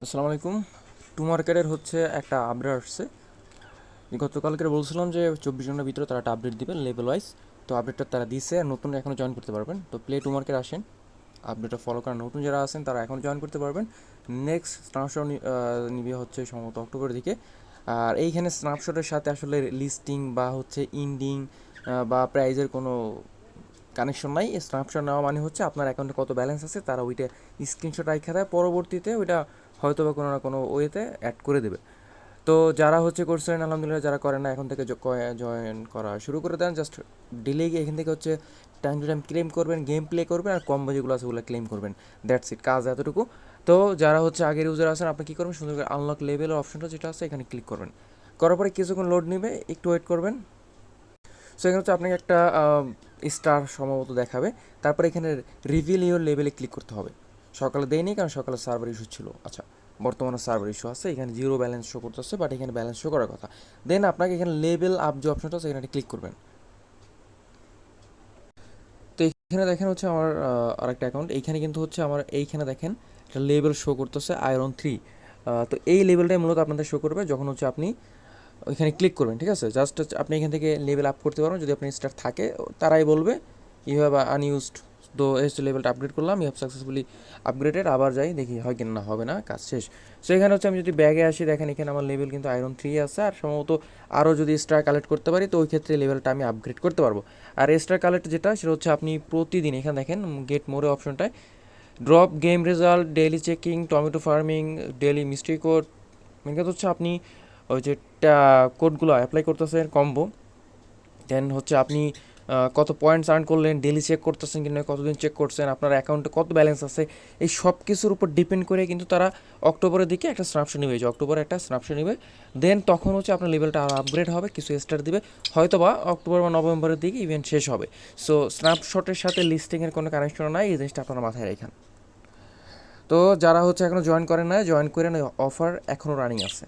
আসসালামু আলাইকুম। টু মার্কেটের হচ্ছে একটা আপডেট আসছে। গতকালকে বলছিলাম যে 24 ঘন্টার ভিতরে তারা একটা আপডেট দিবে লেভেল ওয়াইজ। তো আপডেটটা তারা দিছে আর নতুন এখনও জয়েন করতে পারবেন। তো প্লে টু মার্কেট আসেন, আপডেটটা ফলো করার নতুন যারা আছেন তারা এখন জয়েন করতে পারবেন। নেক্সট স্ন্যাপশট নিবে হচ্ছে সম্ভবত অক্টোবরের দিকে। আর এইখানে স্ন্যাপশটের সাথে আসলে লিস্টিং বা হচ্ছে ইন্ডিং বা প্রাইজের কোনো কানেকশন নাই। স্ন্যাপশট নেওয়া মানে হচ্ছে আপনার অ্যাকাউন্টে কত ব্যালেন্স আছে তারা ওইটা স্ক্রিনশট রাখা দেয়, পরবর্তীতে ওইটা হয়তো বা কোনো না কোনো ওয়েতে অ্যাড করে দেবে। তো যারা হচ্ছে করছেন আলহামদুলিল্লাহ, যারা করেন না এখন থেকে জয়েন করা শুরু করে দেন। জাস্ট ডিলে গিয়ে এখান থেকে হচ্ছে টাইম টু টাইম ক্লেম করবেন, গেম প্লে করবেন আর কম্বো যেগুলো আছে ওগুলো ক্লেম করবেন। দ্যাটস ইট, কাজ এতটুকু। তো যারা হচ্ছে আগের ইউজার আছেন আপনি কী করবেন, সুন্দর করে আনলক লেভেলের অপশনটা যেটা আছে এখানে ক্লিক করবেন। করার পরে কিছুক্ষণ লোড নেবে, একটু ওয়েট করবেন। সো এখানে হচ্ছে আপনাকে একটা স্টার সম্ভবত দেখাবে। তারপরে এখানে রিভিল ইউর লেভেলে ক্লিক করতে হবে। সকালে দেয়নি কারণ সকালে সার্ভার ইস্যু ছিল। আচ্ছা, বর্তমানে সার্ভার ইস্যু আছে, এখানে জিরো ব্যালেন্স শো করতেছে, বাট এখানে ব্যালেন্স শো করার কথা। দেন আপনাকে এখানে লেভেল আপ যে অপশনটা আছে এখানে ক্লিক করবেন। তো এখানে দেখেন হচ্ছে আমার আরেকটা অ্যাকাউন্ট, এইখানে কিন্তু হচ্ছে আমার এইখানে দেখেন একটা লেভেল শো করতেছে আয়রন 3। তো এই লেভেলটাই মূলত আপনাদের শো করবে যখন হচ্ছে আপনি ওইখানে ক্লিক করবেন। ঠিক আছে, জাস্ট আপনি এখান থেকে লেভেল আপ করতে পারবেন যদি আপনার স্টার থাকে। তারাই বলবে ইউ হ্যাভ আনইউজড, তো এই লেভেলটা আপগ্রেড করলাম, ইউ হ্যাভ সাকসেসফুলি আপগ্রেডেড। আবার যাই দেখি হয় কি না, হবে না, কাজ শেষ। সো এখানে হচ্ছে আমি যদি ব্যাগে আসি, দেখেন এখানে আমার লেভেল কিন্তু আয়রন 3 আছে, আর সম্ভবত আরও যদি স্টার কালেক্ট করতে পারি তো ওই ক্ষেত্রে লেভেলটা আমি আপগ্রেড করতে পারবো। আর স্টার কালেক্ট যেটা সেটা হচ্ছে আপনি প্রতিদিন এখানে দেখেন গেট মোরে অপশনটায় drop game result, daily checking, tomato farming, daily mystery code, main কথা হচ্ছে আপনি ওই যে কোডগুলো অ্যাপ্লাই করতেছেন কম্বো। দেন হচ্ছে আপনি কত পয়েন্টস আর্ন করলেন, ডেলি চেক করতেছেন কিনা, কতদিন চেক করছেন, আপনার অ্যাকাউন্টে কত ব্যালেন্স আছে, এই সব কিছুর উপর ডিপেন্ড করে কিন্তু তারা অক্টোবরের দিকে একটা স্ন্যাপশট নেবে, যে অক্টোবরে একটা স্ন্যাপশট নেবে। দেন তখন হচ্ছে আপনার লেভেলটা আরও আপগ্রেড হবে, কিছু স্টার দিবে, হয়তো বা অক্টোবর বা নভেম্বরের দিকে ইভেন্ট শেষ হবে। সো স্ন্যাপশটের সাথে লিস্টিংয়ের কোনো কানেকশন নাই, এই জিনিসটা আপনারা মাথায় রাখেন। তো যারা হচ্ছে এখনও জয়েন করেন না, জয়েন করেন, অফার এখনও রানিং আছে।